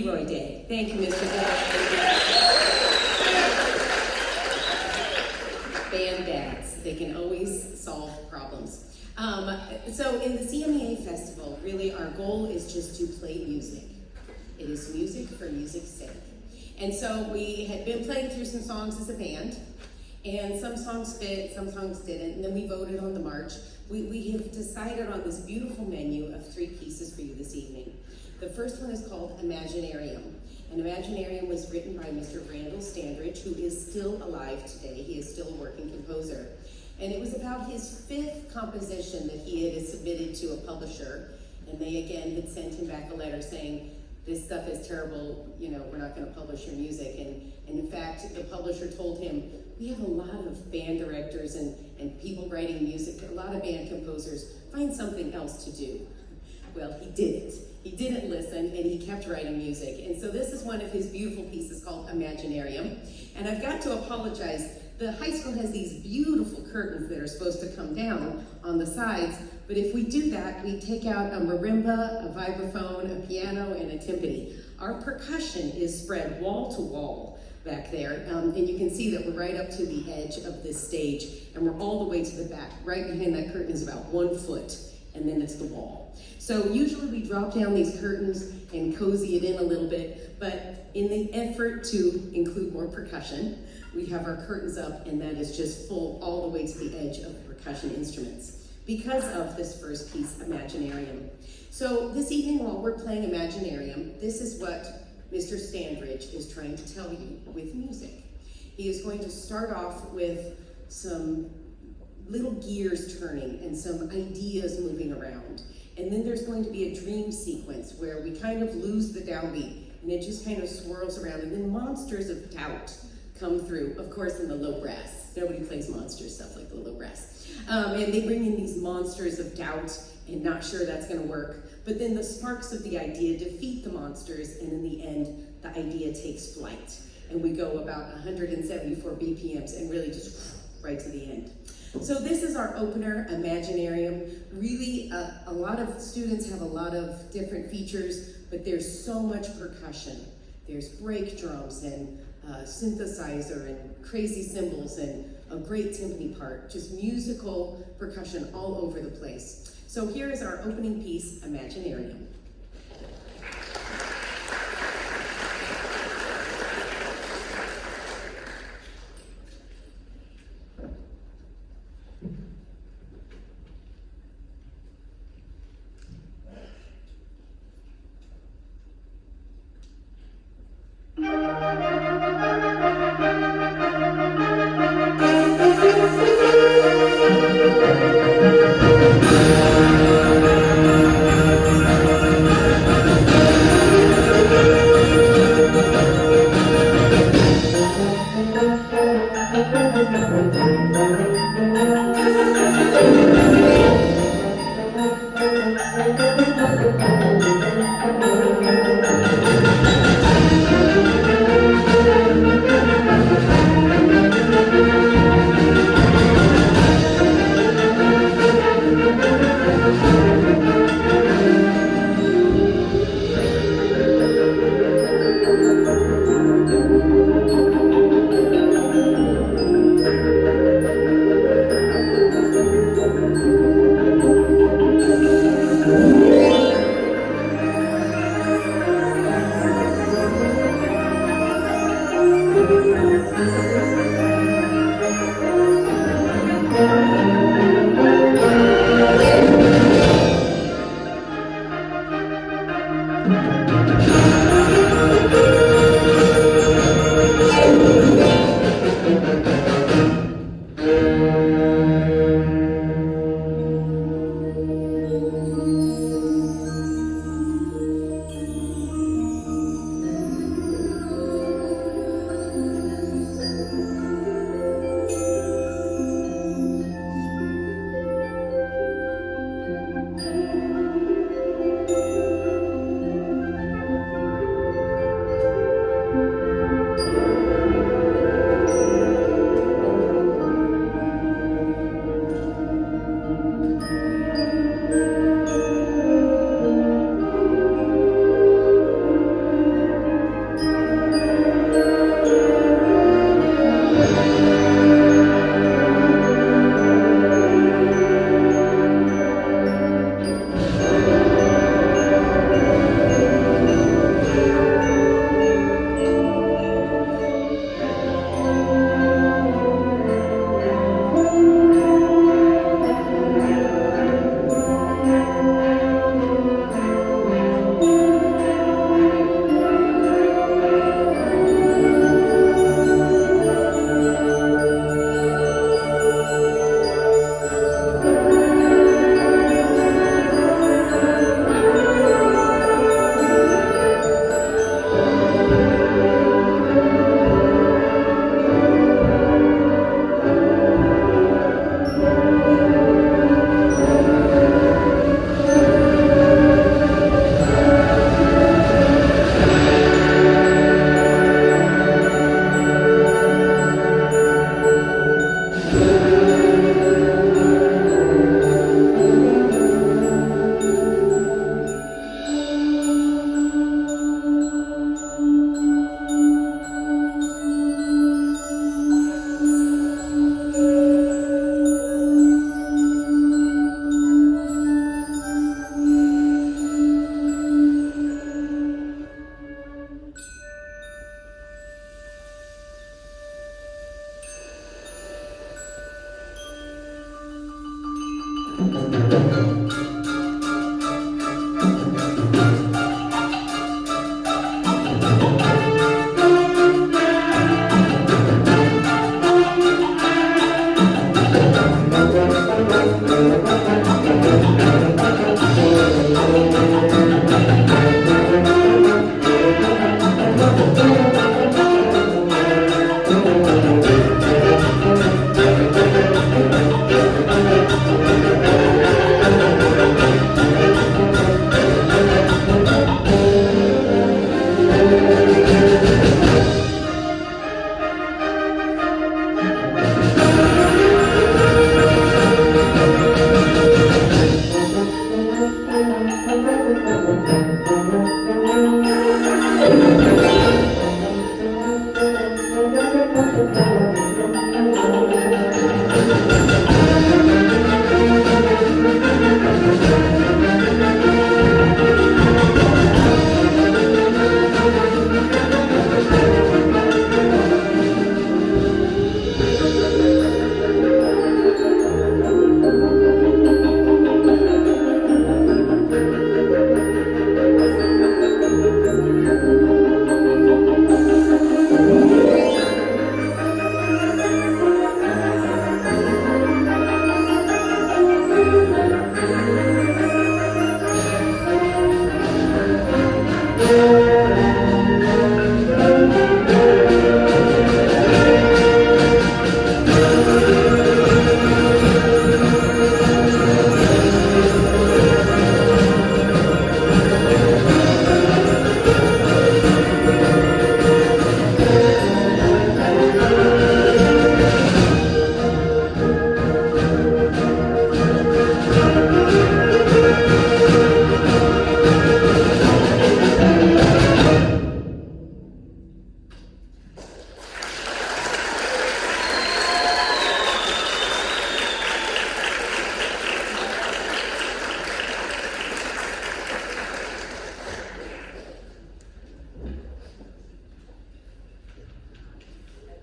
Leroy Day. Thank you, Mr. Dillon. Band dads, they can always solve problems. So in the CMEA Festival, really our goal is just to play music. It is music for music's sake. And so we had been playing through some songs as a band, and some songs fit, some songs didn't, and then we voted on the march. We have decided on this beautiful menu of 3 pieces for you this evening. The first one is called Imaginarium. And Imaginarium was written by Mr. Randall Standridge, who is still alive today. He is still a working composer. And it was about his 5th composition that he had submitted to a publisher, and they again had sent him back a letter saying, this stuff is terrible, you know, we're not gonna publish your music. And in fact, the publisher told him, we have a lot of band directors and people writing music, a lot of band composers, find something else to do. Well, he didn't. He didn't listen, and he kept writing music. And so this is one of his beautiful pieces called Imaginarium. And I've got to apologize. The high school has these beautiful curtains that are supposed to come down on the sides, but if we do that, we take out a marimba, a vibraphone, a piano, and a timpani. Our percussion is spread wall to wall back there, and you can see that we're right up to the edge of this stage, and we're all the way to the back. Right behind that curtain is about 1 foot, and then it's the wall. So usually we drop down these curtains and cozy it in a little bit, but in the effort to include more percussion, we have our curtains up, and that is just full all the way to the edge of the percussion instruments because of this first piece, Imaginarium. So this evening while we're playing Imaginarium, this is what Mr. Standridge is trying to tell you with music. He is going to start off with some little gears turning and some ideas moving around. And then there's going to be a dream sequence where we kind of lose the downbeat and it just kind of swirls around, and then monsters of doubt come through, of course in the low brass. Nobody plays monster stuff like the low brass. And they bring in these monsters of doubt and not sure that's gonna work. But then the sparks of the idea defeat the monsters, and in the end, the idea takes flight. And we go about 174 BPMs and really just right to the end. So this is our opener, Imaginarium. Really, a lot of students have a lot of different features, but there's so much percussion. There's break drums and synthesizer and crazy cymbals and a great timpani part, just musical percussion all over the place. So here is our opening piece, Imaginarium.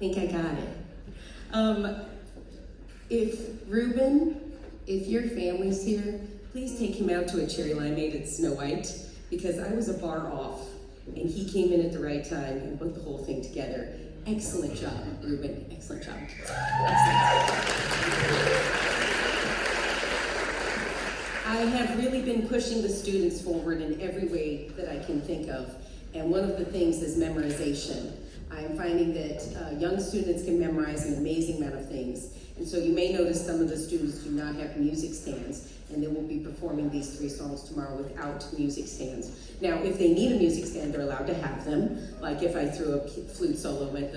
think I got it. If your family's here, please take him out to a cherry limeade at Snow White, because I was a bar off, and he came in at the right time and put the whole thing together. Excellent job, Reuben. Excellent job. Excellent. I have really been pushing the students forward in every way that I can think of, and one of the things is memorization. I'm finding that young students can memorize an amazing amount of things, and so you may notice some of the students do not have music stands, and they will be performing these 3 songs tomorrow without music stands. Now, if they need a music stand, they're allowed to have them, like if I threw a flute solo at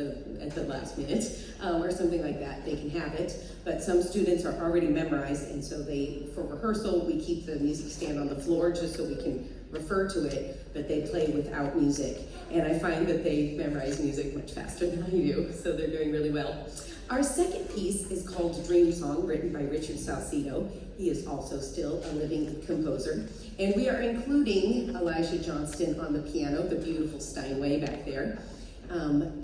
the last minute, or something like that, they can have it. But some students are already memorized, and so for rehearsal, we keep the music stand on the floor just so we can refer to it, but they play without music. And I find that they memorize music much faster than I do, so they're doing really well. Our second piece is called Dreamsong, written by Richard Saucedo. He is also still a living composer. And we are including Elijah Johnston on the piano, the beautiful Steinway back there.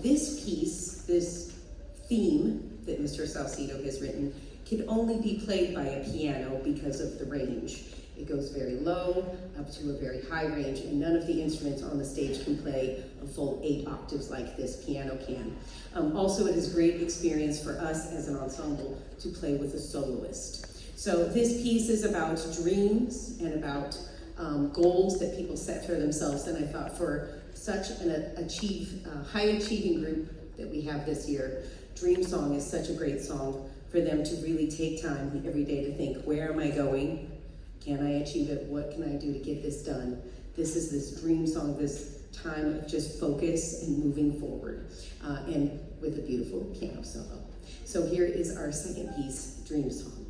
This piece, this theme that Mr. Saucedo has written, can only be played by a piano because of the range. It goes very low up to a very high range, and none of the instruments on the stage can play a full 8 octaves like this piano can. Also, it is a great experience for us as an ensemble to play with a soloist. So this piece is about dreams and about goals that people set for themselves, and I thought for such an high-achieving group that we have this year, Dreamsong is such a great song for them to really take time every day to think, where am I going? Can I achieve it? What can I do to get this done? This is this dream song, this time of just focus and moving forward, and with a beautiful piano solo. So here is our second piece, Dreamsong.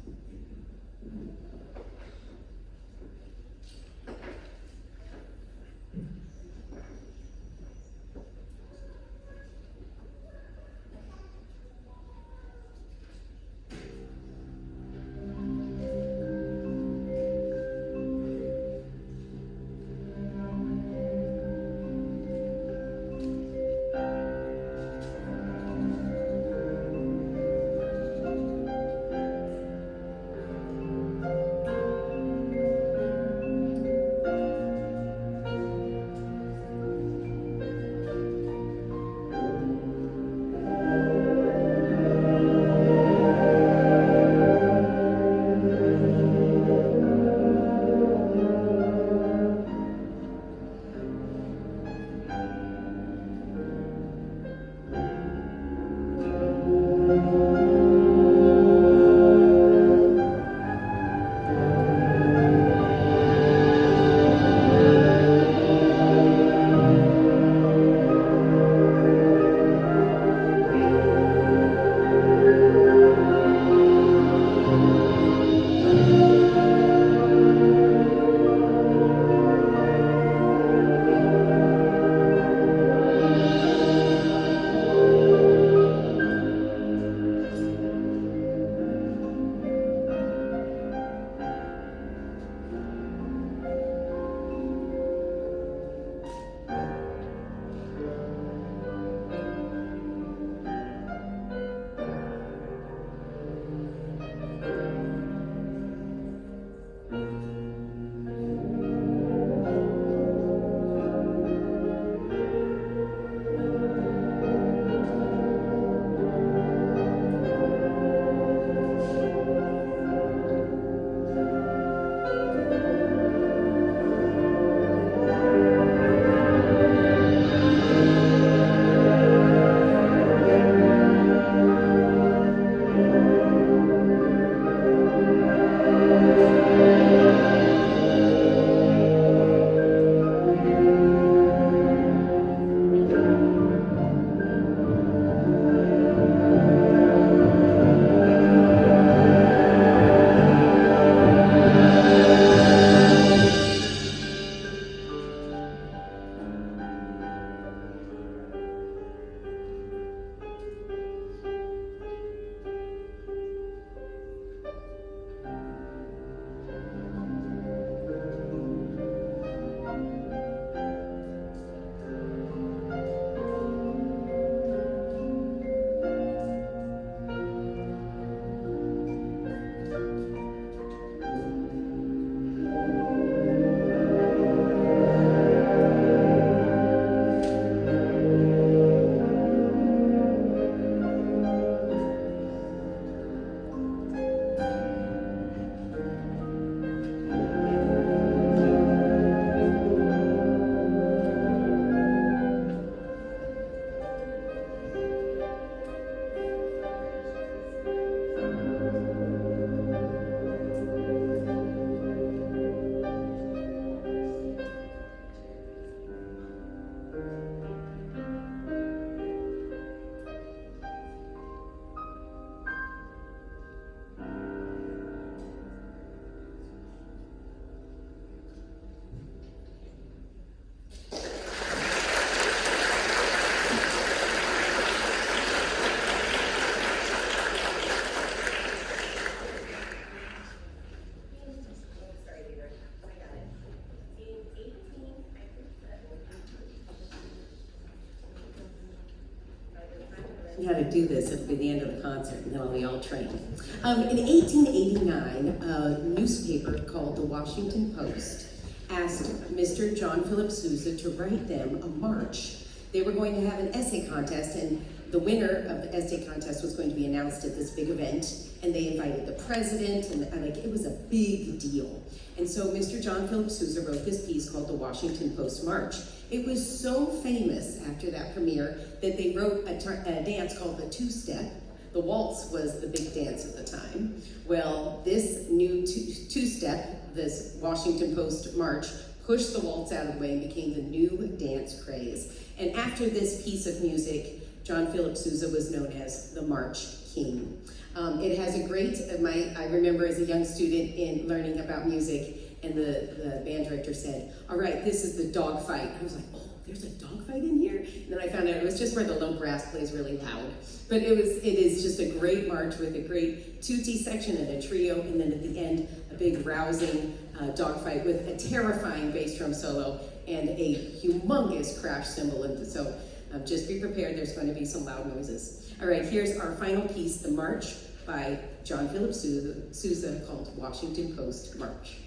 how to do this at the end of the concert, and then I'll be all trained. In 1889, a newspaper called the Washington Post asked Mr. John Philip Sousa to write them a march. They were going to have an essay contest, and the winner of the essay contest was going to be announced at this big event, and they invited the president, and it was a big deal. And so Mr. John Philip Sousa wrote this piece called the Washington Post March. It was so famous after that premiere that they wrote a dance called the two-step. The waltz was the big dance at the time. Well, this new two-step, this Washington Post March, pushed the waltz out of the way and became the new dance craze. And after this piece of music, John Philip Sousa was known as the March King. It has a great, I remember as a young student in learning about music, and the band director said, all right, this is the dog fight. I was like, oh, there's a dog fight in here? And then I found out it was just where the low brass plays really loud. But it is just a great march with a great tutti section and a trio, and then at the end, a big rousing dog fight with a terrifying bass drum solo and a humongous crash cymbal. And so just be prepared, there's going to be some loud noises. All right, here's our final piece, the march by John Philip Sousa called Washington Post March.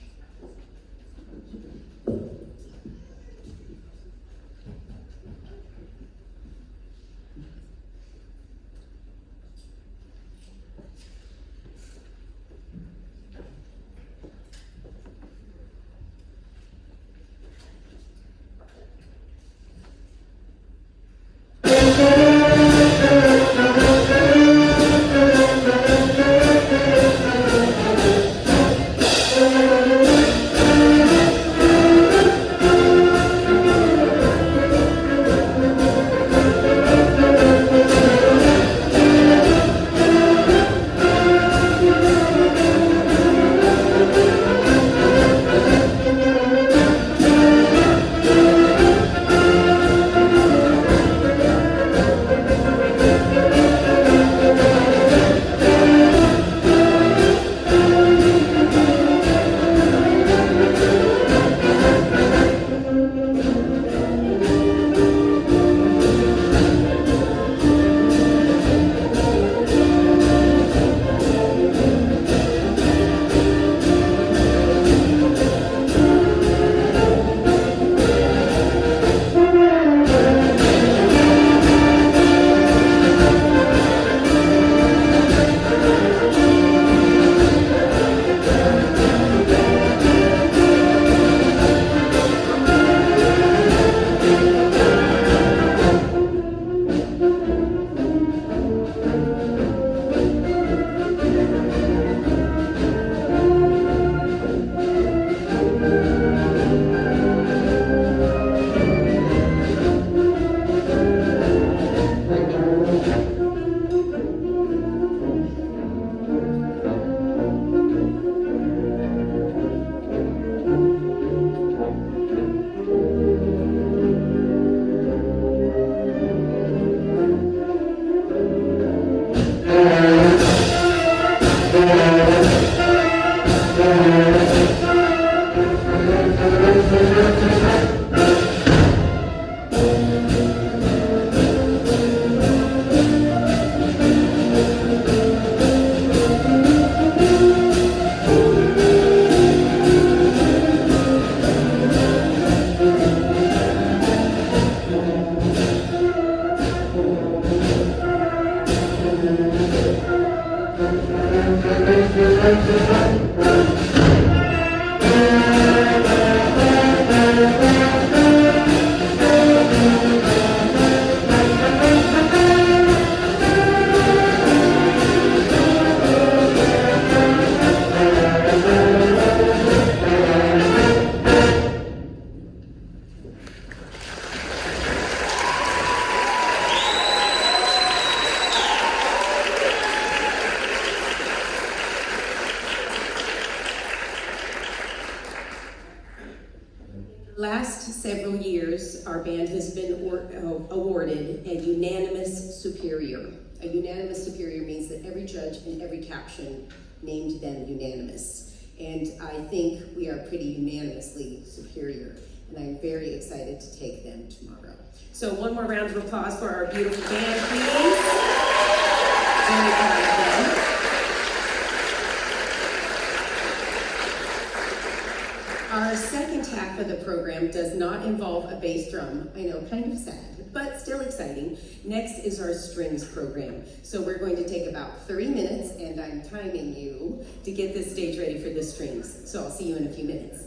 Last several years, our band has been awarded a unanimous superior. A unanimous superior means that every judge in every caption named them unanimous. And I think we are pretty unanimously superior. And I'm very excited to take them tomorrow. So one more round of applause for our beautiful band, please. Very proud of them. Our second half of the program does not involve a bass drum. I know, kind of sad, but still exciting. Next is our strings program. So we're going to take about 3 minutes, and I'm timing you to get this stage ready for the strings. So I'll see you in a few minutes.